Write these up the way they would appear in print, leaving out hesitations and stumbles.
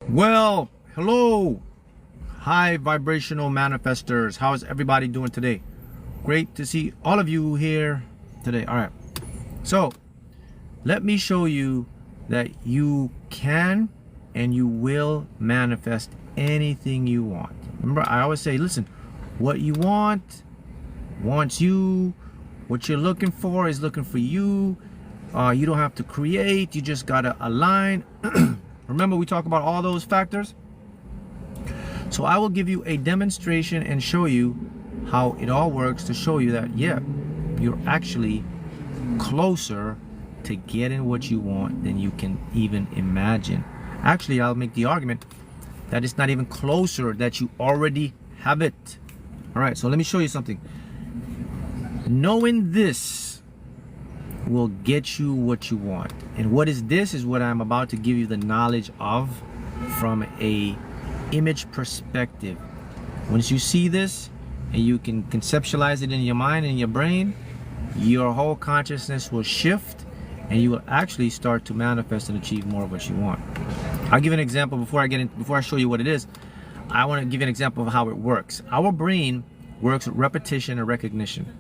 Well, hello, high vibrational manifestors. How is everybody doing today? Great to see all of you here today. All right, so let me show you that you can and you will manifest anything you want. Remember, I always say, listen, what you want wants you. What you're looking for is looking for you. You don't have to create, you just gotta align. Remember, we talk about all those factors. So I will give you a demonstration and show you how it all works to show you that, yeah, you're actually closer to getting what you want than you can even imagine. Actually, I'll make the argument that it's not even closer, that you already have it. All right, so let me show you something. Knowing this will get you what you want. And what is this is what I'm about to give you the knowledge of from a image perspective. Once you see this and you can conceptualize it in your mind and your brain, your whole consciousness will shift and you will actually start to manifest and achieve more of what you want. I'll give you an example before I show you what it is. I want to give you an example of how it works. Our brain works with repetition and recognition.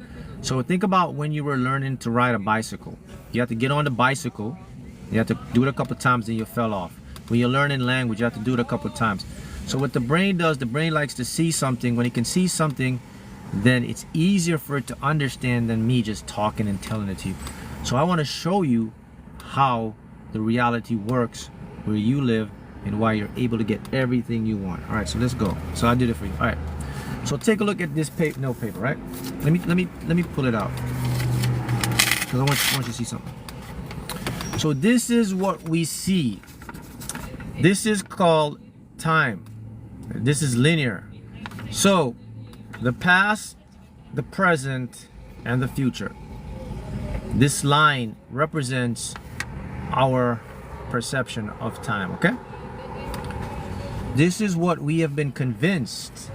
So think about when you were learning to ride a bicycle. You have to get on the bicycle, you have to do it a couple of times, then you fell off. When you're learning language, you have to do it a couple of times. So what the brain does, the brain likes to see something. When it can see something, then it's easier for it to understand than me just talking and telling it to you. So I want to show you how the reality works where you live and why you're able to get everything you want. All right, so let's go. So I did it for you. All right. So take a look at this paper, right? Let me pull it out because I want you to see something. So this is what we see. This is called time. This is linear. So the past, the present, and the future. This line represents our perception of time, okay? This is what we have been convinced,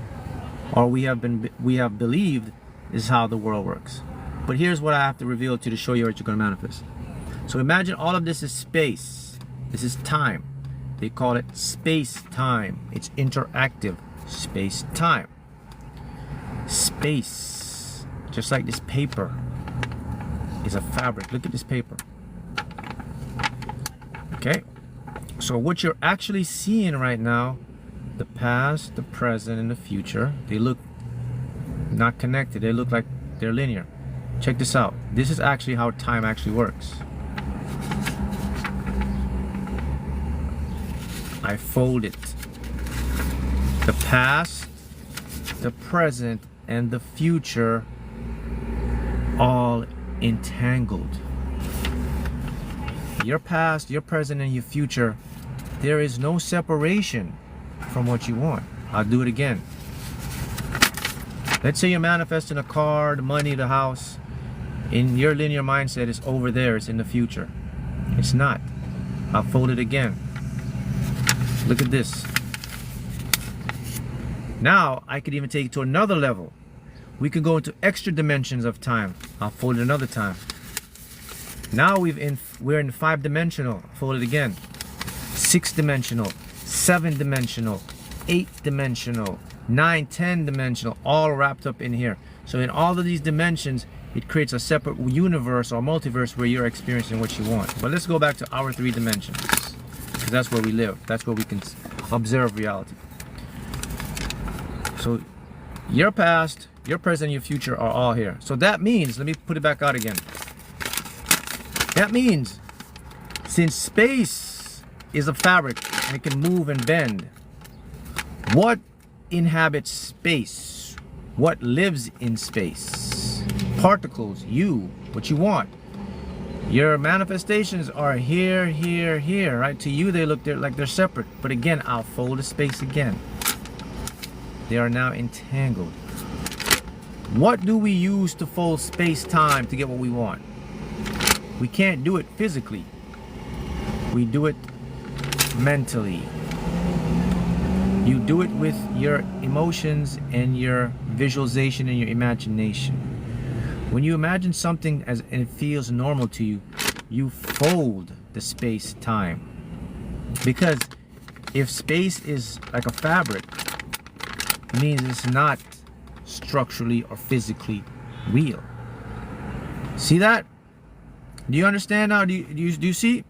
or we have believed is how the world works. But here's what I have to reveal to you to show you what you're going to manifest. So imagine all of this is space. This is time. They call it space-time. It's interactive. Space-time. Space, just like this paper, is a fabric. Look at this paper. Okay? So what you're actually seeing right now, the past, the present, and the future, they look not connected. They look like they're linear. Check this out. This is actually how time actually works. I fold it. The past, the present, and the future all entangled. Your past, your present, and your future, there is no separation from what you want. I'll do it again. Let's say you're manifesting a car, the money, the house. In your linear mindset, it's over there, it's in the future. It's not. I'll fold it again. Look at this. Now I could even take it to another level. We could go into extra dimensions of time. I'll fold it another time. Now we're in 5-dimensional. Fold it again. 6-dimensional, 7-dimensional, 8-dimensional, 9, 10-dimensional, all wrapped up in here. So in all of these dimensions, it creates a separate universe or multiverse where you're experiencing what you want. But let's go back to our 3 dimensions, because that's where we live. That's where we can observe reality. So your past, your present, and your future are all here. So that means, let me put it back out again. That means, since space is a fabric and it can move and bend, what inhabits space? What lives in space? Particles, you, what you want. Your manifestations are here, here, here, right? To you, they look like they're separate. But again, I'll fold the space again. They are now entangled. What do we use to fold space-time to get what we want? We can't do it physically. We do it mentally. You do it with your emotions and your visualization and your imagination. When you imagine something and it feels normal to you, you fold the space-time. Because If space is like a fabric, it means it's not structurally or physically real. See that? Do you understand now? Do you see?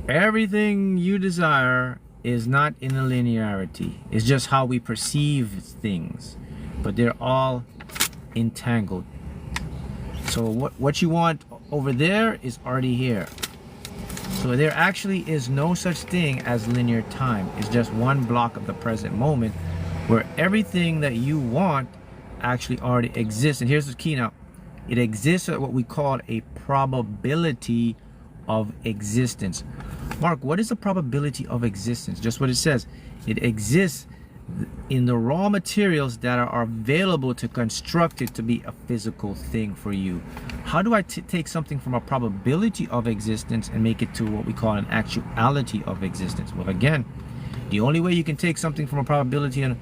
Everything you desire is not in a linearity. It's just how we perceive things, but they're all entangled. So what you want over there is already here. So there actually is no such thing as linear time. It's just one block of the present moment where everything that you want actually already exists. And here's the key now. It exists at what we call a probability of existence. Mark, what is the probability of existence? Just what it says. It exists in the raw materials that are available to construct it to be a physical thing for you. How do I take something from a probability of existence and make it to what we call an actuality of existence? Well, again, the only way you can take something from a probability and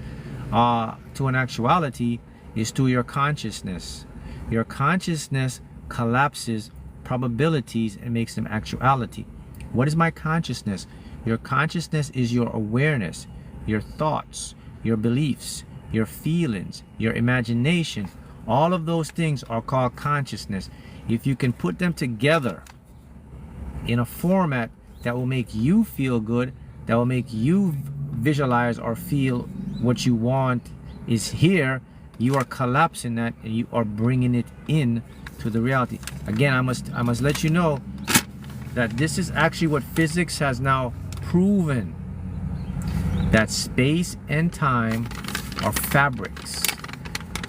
to an actuality is through your consciousness. Your consciousness collapses probabilities and makes them actuality. What is my consciousness? Your consciousness is your awareness, your thoughts, your beliefs, your feelings, your imagination. All of those things are called consciousness. If you can put them together in a format that will make you feel good, that will make you visualize or feel what you want is here, you are collapsing that and you are bringing it in to the reality. Again, I must let you know that this is actually what physics has now proven, that space and time are fabrics.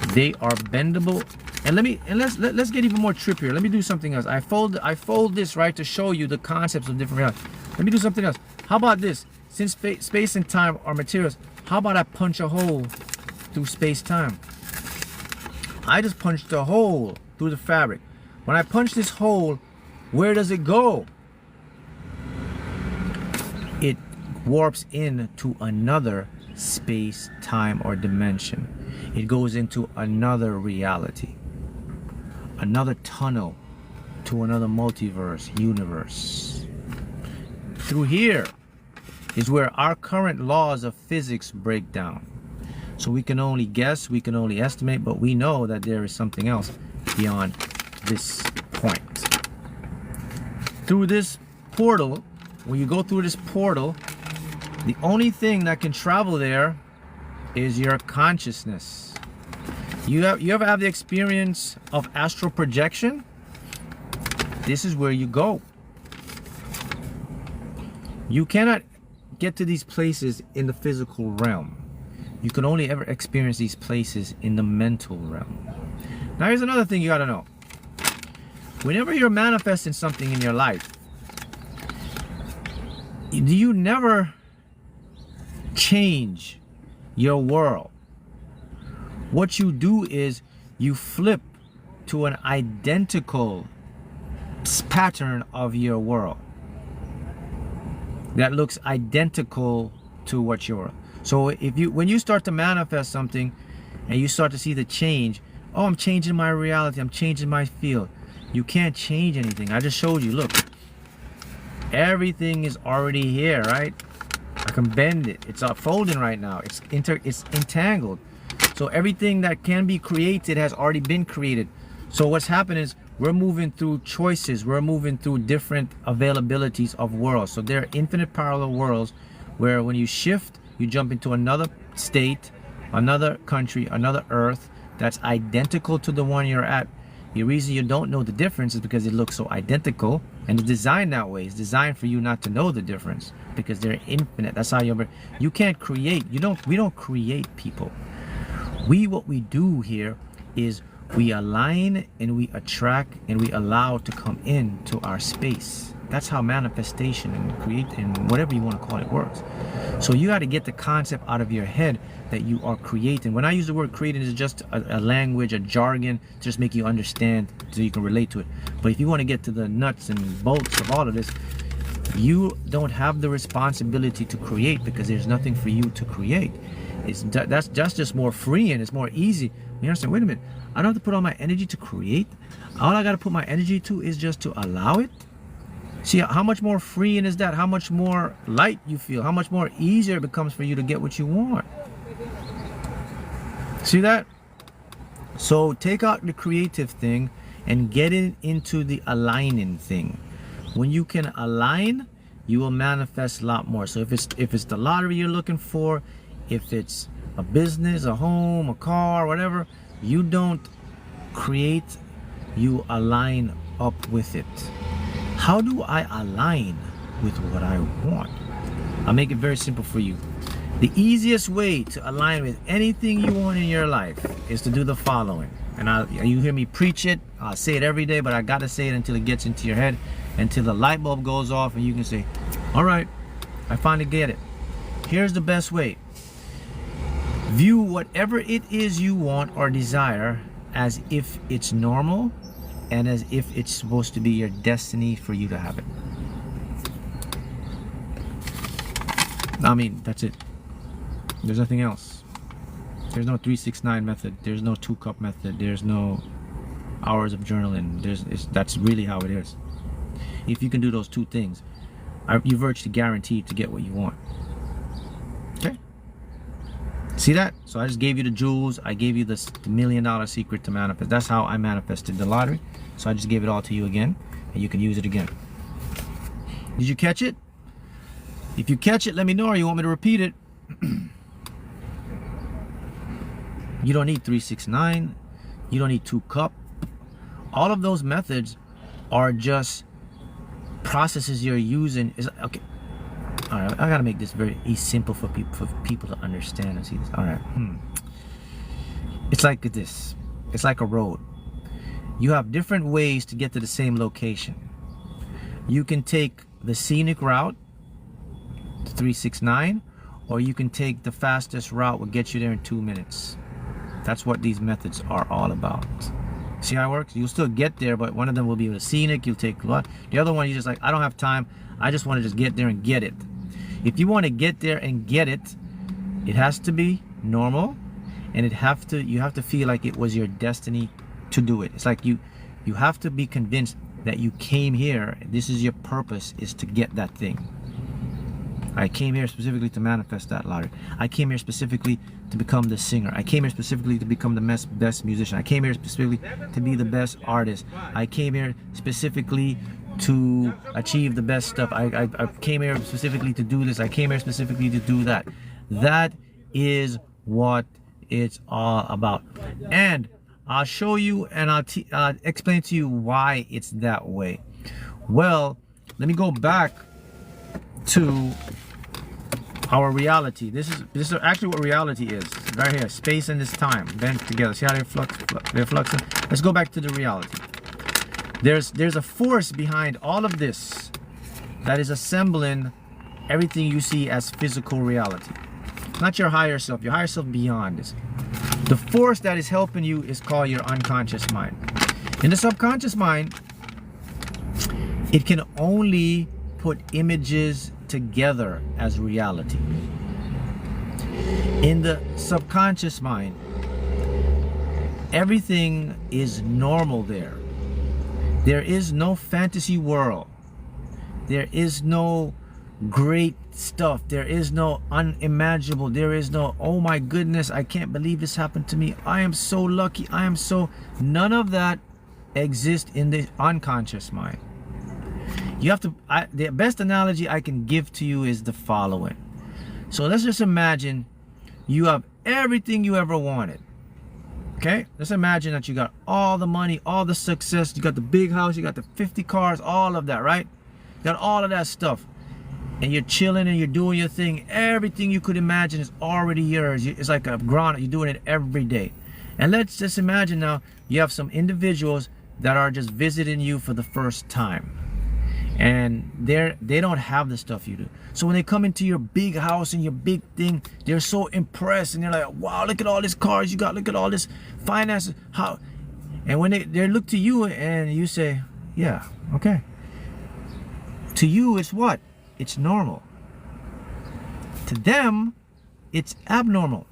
They are bendable. And let's get even more trippier. Let me do something else. I fold this, right, to show you the concepts of different realities. Let me do something else. How about this? Since space and time are materials, how about I punch a hole through space-time? I just punched a hole through the fabric. When I punch this hole, where does it go? It warps into another space, time, or dimension. It goes into another reality, another tunnel to another multiverse, universe. Through here is where our current laws of physics break down. So we can only guess, we can only estimate, but we know that there is something else beyond this point. Through this portal, when you go through this portal, the only thing that can travel there is your consciousness. You ever have the experience of astral projection? This is where you go. You cannot get to these places in the physical realm. You can only ever experience these places in the mental realm. Now here's another thing you gotta know. Whenever you're manifesting something in your life, you never change your world. What you do is you flip to an identical pattern of your world that looks identical to what you're. So when you start to manifest something and you start to see the change, oh, I'm changing my reality, I'm changing my field. You can't change anything. I just showed you, look. Everything is already here, right? I can bend it. It's folding right now. It's entangled. So everything that can be created has already been created. So what's happened is we're moving through choices. We're moving through different availabilities of worlds. So there are infinite parallel worlds where when you shift, you jump into another state, another country, another earth that's identical to the one you're at. The reason you don't know the difference is because it looks so identical, and it's designed that way. It's designed for you not to know the difference because they're infinite. That's how you can't create. We don't create people. What we do here is we align and we attract and we allow to come into our space. That's how manifestation and create and whatever you want to call it works. So you got to get the concept out of your head that you are creating. When I use the word creating, it's just a language, a jargon, to just make you understand so you can relate to it. But if you want to get to the nuts and bolts of all of this, you don't have the responsibility to create because there's nothing for you to create. That's just more free and it's more easy You understand? Wait a minute. I don't have to put all my energy to create. All I got to put my energy to is just to allow it. See how much more freeing is that? How much more light you feel? How much more easier it becomes for you to get what you want? See that? So take out the creative thing and get it into the aligning thing. When you can align, you will manifest a lot more. So if it's the lottery you're looking for, if it's a business, a home, a car, whatever, you don't create, you align up with it. How do I align with what I want? I'll make it very simple for you. The easiest way to align with anything you want in your life is to do the following. And you hear me preach it, I'll say it every day, but I gotta say it until it gets into your head, until the light bulb goes off and you can say, all right, I finally get it. Here's the best way. View whatever it is you want or desire as if it's normal and as if it's supposed to be your destiny for you to have it. I mean, that's it. There's nothing else. There's no 3-6-9 method. There's no 2-cup method. There's no hours of journaling. That's really how it is. If you can do those two things, you're virtually guaranteed to get what you want. Okay? See that? So I just gave you the jewels. I gave you the $1 million secret to manifest. That's how I manifested the lottery. So I just gave it all to you again, and you can use it again. Did you catch it? If you catch it, let me know, or you want me to repeat it. You don't need 3-6-9. You don't need 2-cup. All of those methods are just processes you're using. Okay. All right. I gotta make this very simple for people to understand and see this. All right. It's like this. It's like a road. You have different ways to get to the same location. You can take the scenic route, 3-6-9, or you can take the fastest route, will get you there in 2 minutes. That's what these methods are all about. See how it works? You'll still get there, but one of them will be the scenic, you'll take a lot. The other one, you're just like, I don't have time, I just want to just get there and get it. If you want to get there and get it, it has to be normal, and you have to feel like it was your destiny to do it. It's like you have to be convinced that you came here, this is your purpose, is to get that thing. I came here specifically to manifest that lottery. I came here specifically to become the singer. I came here specifically to become the best musician. I came here specifically to be the best artist. I came here specifically to achieve the best stuff. I came here specifically to do this. I came here specifically to do that. That is what it's all about. And I'll show you and I'll explain to you why it's that way. Well, let me go back to our reality. This is actually what reality is. Right here, space and this time bent together. See how they're fluxing? Let's go back to the reality. There's a force behind all of this that is assembling everything you see as physical reality. Not your higher self. Your higher self beyond this. The force that is helping you is called your unconscious mind. In the subconscious mind, it can only put images together as reality. In the subconscious mind, everything is normal there. There is no fantasy world. There is no great stuff. There is no unimaginable. There is no, oh my goodness, I can't believe this happened to me. I am so lucky. None of that exists in the unconscious mind. You have to, the best analogy I can give to you is the following. So let's just imagine you have everything you ever wanted. Okay? Let's imagine that you got all the money, all the success, you got the big house, you got the 50 cars, all of that, right? You got all of that stuff. And you're chilling and you're doing your thing. Everything you could imagine is already yours. It's like a grown, you're doing it every day. And let's just imagine now you have some individuals that are just visiting you for the first time. And they don't have the stuff you do. So when they come into your big house and your big thing, they're so impressed and they're like, wow, look at all these cars you got, look at all this finances. How? And when they look to you and you say, yeah, okay. To you, it's what? It's normal. To them, it's abnormal.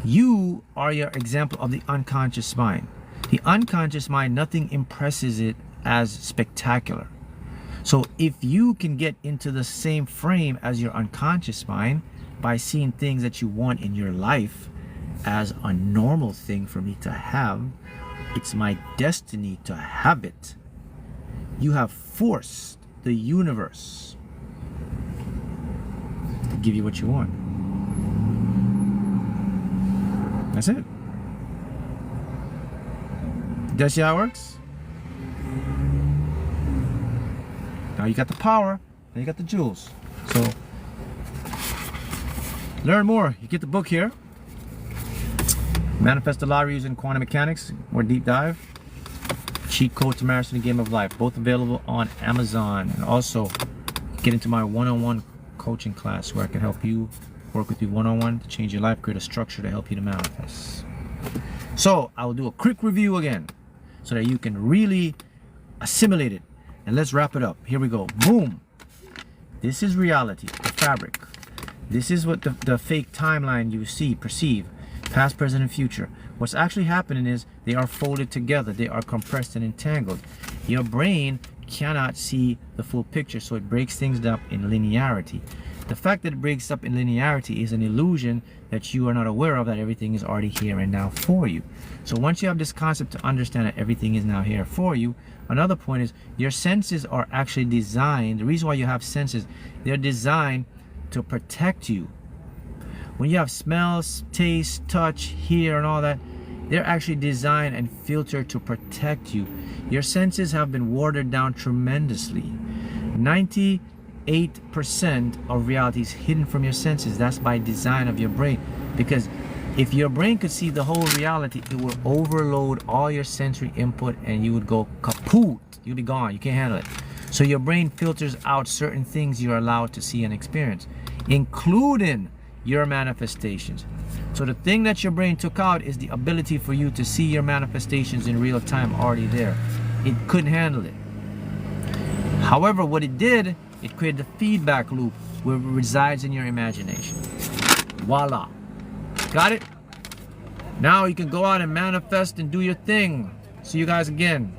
You are your example of the unconscious mind. The unconscious mind, nothing impresses it as spectacular. So if you can get into the same frame as your unconscious mind by seeing things that you want in your life as a normal thing for me to have, it's my destiny to have it. You have forced the universe to give you what you want. That's it. Did you see how it works? Now you got the power, now you got the jewels. So learn more. You get the book here. Manifest the Lottery using quantum mechanics, more deep dive. Cheat Code to Mastering the Game of Life, both available on Amazon. And also get into my one-on-one coaching class where I can help you work with you one-on-one to change your life, create a structure to help you to manifest. So I will do a quick review again so that you can really assimilate it. And let's wrap it up. Here we go. Boom. This is reality, the fabric. This is what the fake timeline you see, perceive, past, present, and future. What's actually happening is they are folded together. They are compressed and entangled. Your brain cannot see the full picture, so it breaks things up in linearity. The fact that it breaks up in linearity is an illusion that you are not aware of, that everything is already here and now for you. So once you have this concept to understand that everything is now here for you, another point is your senses are actually designed, the reason why you have senses, they're designed to protect you. When you have smells, taste, touch, hear, and all that, they're actually designed and filtered to protect you. Your senses have been watered down tremendously. 98% of reality is hidden from your senses. That's by design of your brain. Because if your brain could see the whole reality, it would overload all your sensory input and you would go kaput. You'd be gone. You can't handle it. So your brain filters out certain things you're allowed to see and experience, including your manifestations. So the thing that your brain took out is the ability for you to see your manifestations in real time already there. It couldn't handle it. However, what it did, it created a feedback loop where it resides in your imagination. Voila. Got it? Now you can go out and manifest and do your thing. See you guys again.